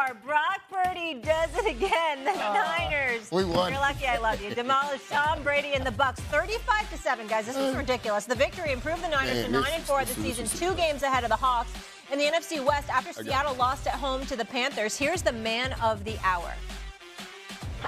more. Brock Purdy does it again. The Niners. We won. You're lucky I love you. Demolished Tom Brady and the Bucs 35-7, guys. This was ridiculous. The victory improved the Niners to 9-4 this season, 2 games ahead of the Hawks. In the NFC West, after Seattle lost at home to the Panthers, here's the man of the hour.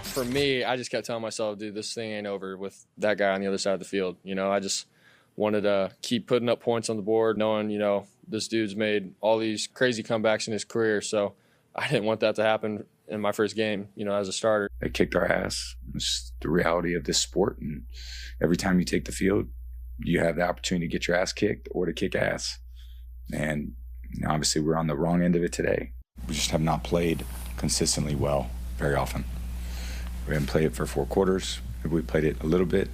For me, I just kept telling myself, dude, this thing ain't over with that guy on the other side of the field. You know, I just wanted to keep putting up points on the board, knowing, you know, this dude's made all these crazy comebacks in his career. So I didn't want that to happen in my first game, you know, as a starter. They kicked our ass. It's the reality of this sport. And every time you take the field, you have the opportunity to get your ass kicked or to kick ass. And obviously we're on the wrong end of it today. We just have not played consistently well very often. We haven't played it for 4 quarters. We played it a little bit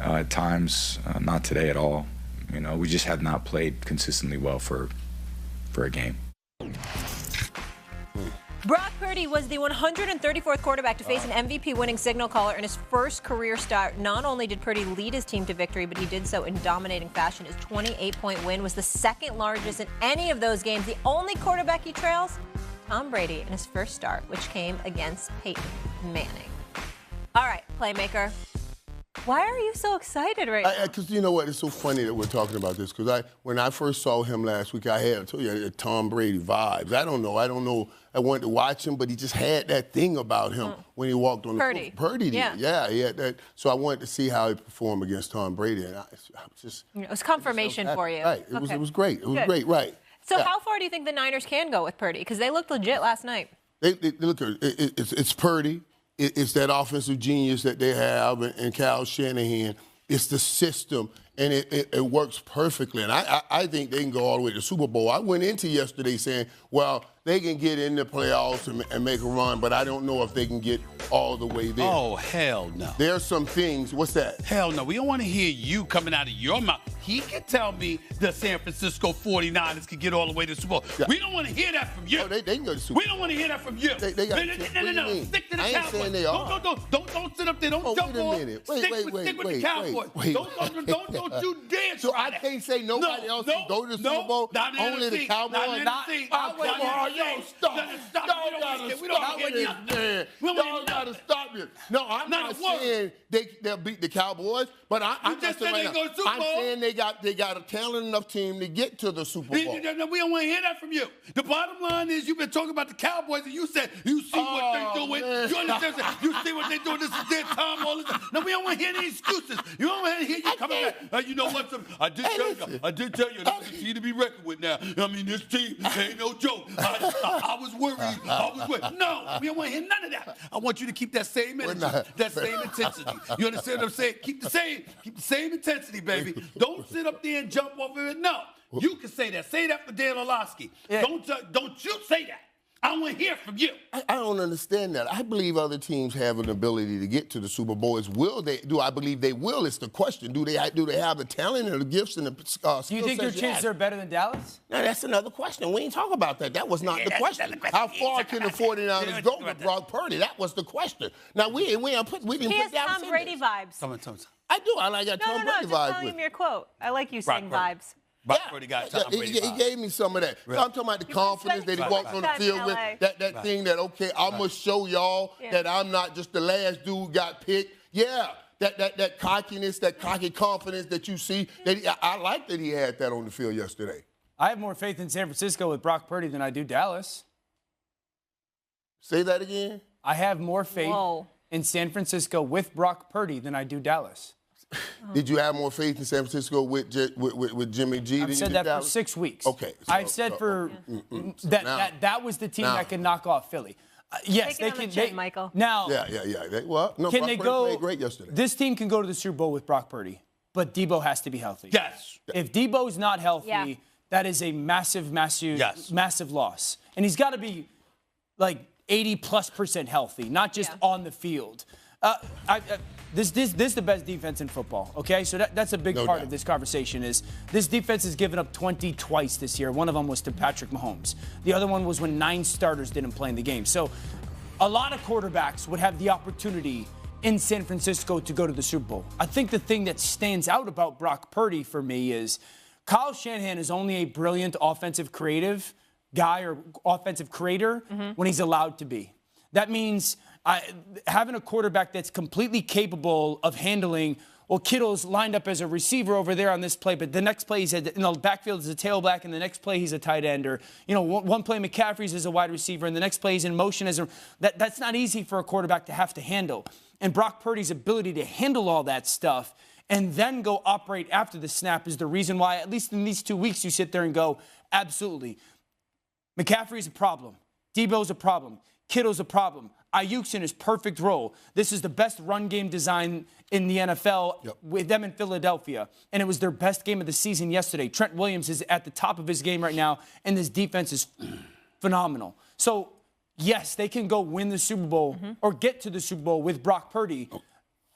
at times, not today at all. You know, we just have not played consistently well for a game. Brock Purdy was the 134th quarterback to face an MVP-winning signal caller in his first career start. Not only did Purdy lead his team to victory, but he did so in dominating fashion. His 28-point win was the second largest in any of those games. The only quarterback he trails, Tom Brady, in his first start, which came against Peyton Manning. All right, playmaker. Why are you so excited right now? Because you know what? It's so funny that we're talking about this. Because when I first saw him last week, I told you, I had Tom Brady vibes. I don't know. I wanted to watch him, but he just had that thing about him when he walked on the field. Purdy did. Yeah, he had that. So I wanted to see how he performed against Tom Brady. And I just. It was confirmation for you. Right. It was great. It was great, right. So how far do you think the Niners can go with Purdy? Because they looked legit last night. They look. It's Purdy. It's that offensive genius that they have, and Kyle Shanahan. It's the system, and it works perfectly. And I think they can go all the way to the Super Bowl. I went into yesterday saying, well, they can get in the playoffs and make a run, but I don't know if they can get all the way there. Oh, hell no. There's some things. What's that? Hell no. We don't want to hear you coming out of your mouth. He can tell me the San Francisco 49ers can get all the way to the Super Bowl. Yeah. We don't want to hear that from you. Oh, they can go to the Super Bowl. We don't want to hear that from you. They got no. Stick to the I ain't Cowboys. saying they are. Don't sit up there. Don't jump on. Stick with the Cowboys. Don't you dare. So I can't say nobody else can go to the Super Bowl? Only the Cowboys? Stop. Y'all gotta stop it. No, I'm not saying they'll beat the Cowboys, but I'm just saying I'm saying they got a talented enough team to get to the Super Bowl. We don't want to hear that from you. The bottom line is you've been talking about the Cowboys and you said you see what they're doing. Man. You understand? You see what they're doing. This is their time. All this. No, we don't want to hear any excuses. You don't want to hear you coming back. You know what? I did tell you. This is a team to be reckoned with now. I mean, this team ain't no joke. I was worried. No, we don't want to hear none of that. I want you to keep that same energy, that same intensity. You understand what I'm saying? Keep the same intensity, baby. Don't sit up there and jump off of it. No, you can say that. Say that for Dan Orlovsky. Yeah. Don't you say that. I don't want to hear from you. I don't understand that. I believe other teams have an ability to get to the Super Bowl. Do I believe they will? It's the question. Do they have the talent and the gifts and the skills? Do you think your chances are better than Dallas? No, that's another question. We ain't talking about that. That was not the question. How far can the 49ers go with Brock Purdy? That was the question. Now, we didn't put Dallas in He has Tom Brady vibes. I do. I like that Tom Brady vibes. No, just telling him your quote. I like you saying vibes. Brock Purdy got Tom Brady. He gave me some of that. Really? I'm talking about the confidence that he walked on the field with. That thing that, I'm going to show y'all that I'm not just the last dude got picked. Yeah, that cockiness, that cocky confidence that you see. I like that he had that on the field yesterday. I have more faith in San Francisco with Brock Purdy than I do Dallas. Say that again? I have more faith in San Francisco with Brock Purdy than I do Dallas. Did you have more faith in San Francisco with Jimmy G? I've said that for 6 weeks. Okay. I've said that was the team that could knock off Philly. Yes, they can. Michael. Now. Yeah. Can they go? Played great yesterday. This team can go to the Super Bowl with Brock Purdy, but Debo has to be healthy. Yes. If Debo's not healthy, that is a massive loss, and he's got to be like 80+% healthy, not just on the field. This is the best defense in football, okay? So that's a big part of this conversation is this defense has given up 20 twice this year. One of them was to Patrick Mahomes. The other one was when 9 starters didn't play in the game. So a lot of quarterbacks would have the opportunity in San Francisco to go to the Super Bowl. I think the thing that stands out about Brock Purdy for me is Kyle Shanahan is only a brilliant offensive creative, guy or offensive creator when he's allowed to be. That means having a quarterback that's completely capable of handling, well, Kittle's lined up as a receiver over there on this play, but the next play he's in the backfield is a tailback, and the next play he's a tight end. Or, one play McCaffrey's as a wide receiver, and the next play he's in motion as that's not easy for a quarterback to have to handle. And Brock Purdy's ability to handle all that stuff and then go operate after the snap is the reason why, at least in these 2 weeks, you sit there and go, absolutely. McCaffrey's a problem. Debo's a problem. Kittle's a problem. Ayuk's in his perfect role. This is the best run game design in the NFL with them in Philadelphia. And it was their best game of the season yesterday. Trent Williams is at the top of his game right now, and this defense is phenomenal. So, yes, they can go win the Super Bowl or get to the Super Bowl with Brock Purdy,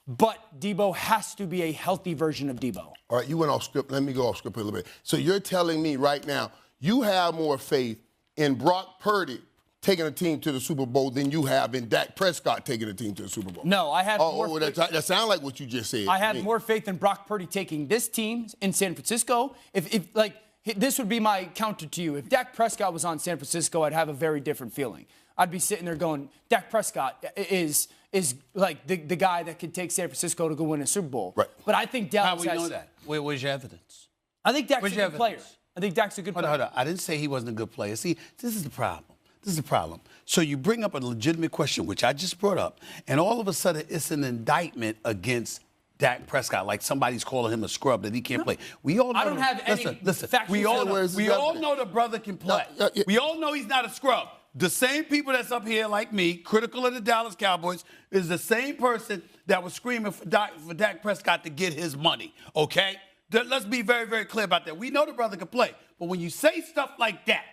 but Debo has to be a healthy version of Debo. All right, you went off script. Let me go off script a little bit. So you're telling me right now you have more faith in Brock Purdy taking a team to the Super Bowl than you have in Dak Prescott taking a team to the Super Bowl? No, I have more faith. That sounds like what you just said. I have more faith in Brock Purdy taking this team in San Francisco. If this would be my counter to you. If Dak Prescott was on San Francisco, I'd have a very different feeling. I'd be sitting there going, Dak Prescott is like the guy that could take San Francisco to go win a Super Bowl. Right. But I think Dallas How we know that? Where's your evidence? I think Dak's a good player. I think Dak's a good player. Hold on. I didn't say he wasn't a good player. See, this is the problem. So you bring up a legitimate question, which I just brought up, and all of a sudden it's an indictment against Dak Prescott, like somebody's calling him a scrub that he can't play. We all know. I don't have any factual. We all know the brother can play. We all know he's not a scrub. The same people that's up here like me, critical of the Dallas Cowboys, is the same person that was screaming for Dak Prescott to get his money, okay? Let's be very, very clear about that. We know the brother can play. But when you say stuff like that,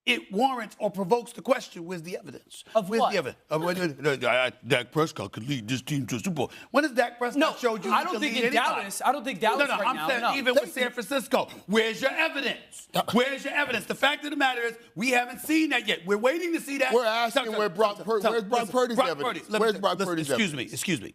it warrants or provokes the question, where's the evidence? Of what? Where's the evidence? Dak Prescott could lead this team to a Super Bowl. When has Dak Prescott showed you I don't think in Dallas. I don't think Dallas right I'm now. saying even with San Francisco. Where's your evidence? Where's your evidence? The fact of the matter is we haven't seen that yet. We're waiting to see that. We're asking where's Brock Purdy's evidence? Where's Brock Purdy's evidence? Excuse me.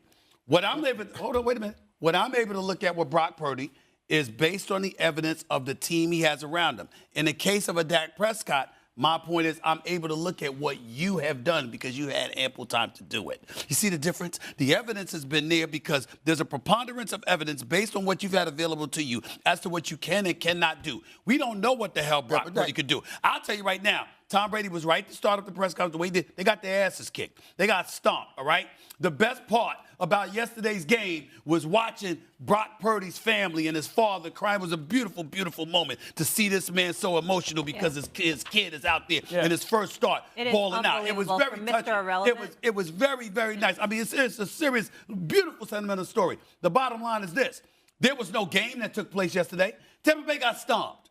Hold on, wait a minute. What I'm able to look at with Brock Purdy is based on the evidence of the team he has around him. In the case of a Dak Prescott, my point is I'm able to look at what you have done because you had ample time to do it. You see the difference? The evidence has been there because there's a preponderance of evidence based on what you've had available to you as to what you can and cannot do. We don't know what the hell Brock Purdy could do. I'll tell you right now, Tom Brady was right to start up the press conference the way he did. They got their asses kicked. They got stomped, all right? The best part about yesterday's game was watching Brock Purdy's family and his father crying. It was a beautiful, beautiful moment to see this man so emotional because his kid is out there in his first start balling out. It was very touching. It was very, very nice. I mean, it's a serious, beautiful, sentimental story. The bottom line is this. There was no game that took place yesterday. Tampa Bay got stomped.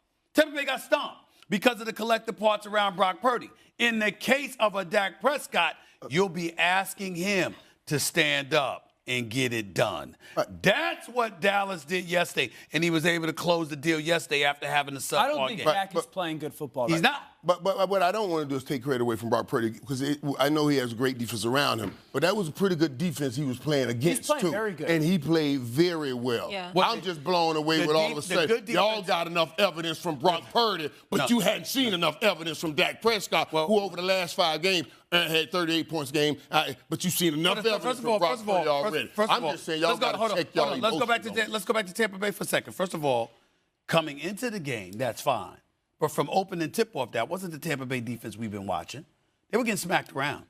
Because of the collective parts around Brock Purdy. In the case of a Dak Prescott, you'll be asking him to stand up and get it done. That's what Dallas did yesterday, and he was able to close the deal yesterday after having a subpar game. I don't think Dak is playing good football. He's not. But what I don't want to do is take credit away from Brock Purdy because I know he has a great defense around him. But that was a pretty good defense he was playing against, He's playing very good. And he played very well. Yeah. I'm just blown away with all of a sudden. Y'all got enough evidence from Brock Purdy, but you hadn't seen enough evidence from Dak Prescott, who over the last 5 games had 38 points a game. But you've seen enough evidence from Brock Purdy already. I'm just saying y'all got to check y'all emotions. Let's go back to Tampa Bay for a second. First of all, coming into the game, that's fine. But from opening tip-off, that wasn't the Tampa Bay defense we've been watching. They were getting smacked around.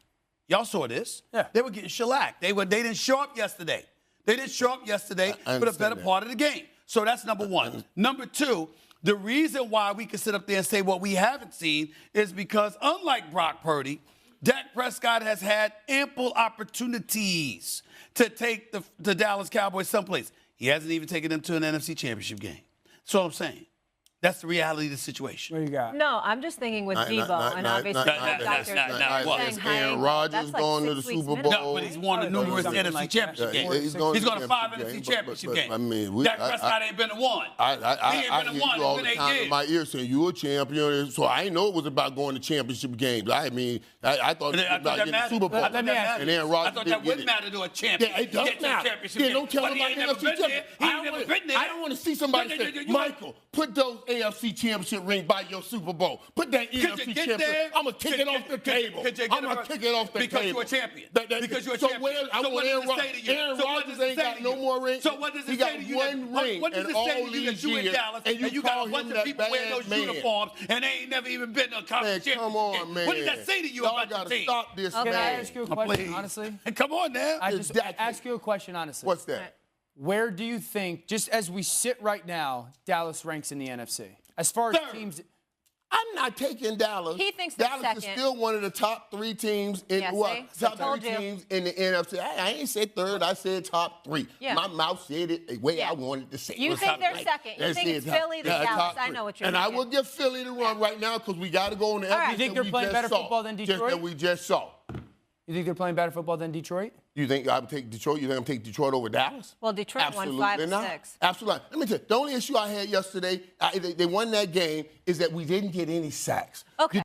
Y'all saw this. Yeah. They were getting shellacked. They didn't show up yesterday. For the better part of the game. So that's number one. Number two, the reason why we can sit up there and say what we haven't seen is because unlike Brock Purdy, Dak Prescott has had ample opportunities to take the Dallas Cowboys someplace. He hasn't even taken them to an NFC Championship game. That's all I'm saying. That's the reality of the situation. What do you got? No, I'm just thinking with Debo, and obviously Aaron Rodgers going to the Super Bowl. No, but he's won a numerous NFC Championship games. He's going to 5 NFC Championship games. I mean, Dak Prescott ain't been to one. I hear you all the time in my ear saying you're a champion, so I didn't know it was about going to championship games. I mean, I thought it was about getting the Super Bowl. And Aaron Rodgers I thought that would matter to a champion. Yeah, it does matter. Yeah, don't tell him about NFC Championship. I don't want to see somebody say, Michael, put those AFC Championship ring by your Super Bowl. Put that NFC Championship. I'm going to kick it off the table. I'm going to kick it off the table. Because you're a champion. Because you're a so champion. I want Aaron Rodgers ain't got no more rings. So what does it he say got to you? one ring What does in it all say to you that these you in years, Dallas and you got call a bunch him of people wearing that those bad uniforms and they ain't never even been to a conference championship? Come on, man. What does that say to you Y'all about gotta the team? stop this, Okay. Can I man. ask you a question, honestly? Come on now. I just ask you a question, honestly. What's that? Where do you think, just as we sit right now, Dallas ranks in the NFC? As far as teams. I'm not taking Dallas. He thinks they're Dallas is second. still one of the top 3 teams in Yeah, what? see? Top Told 3 you. teams in the NFC. I ain't said third. I said top 3. Yeah. My mouth said it the way Yeah. I wanted to say it. You What's think up, they're like, second. You let's think say it's top- Philly, the yeah, Dallas. top I 3. know what you're And I thinking. will give Philly the run right now because we got to go on the right. evidence You think that they're playing better football than Just Detroit? that we just saw. You think they're playing better football than Detroit? You think I would take Detroit? You think I'm taking Detroit over Dallas? Well, Detroit won 5 of 6. Absolutely. Let me tell you, the only issue I had yesterday, they won that game, is that we didn't get any sacks. Okay.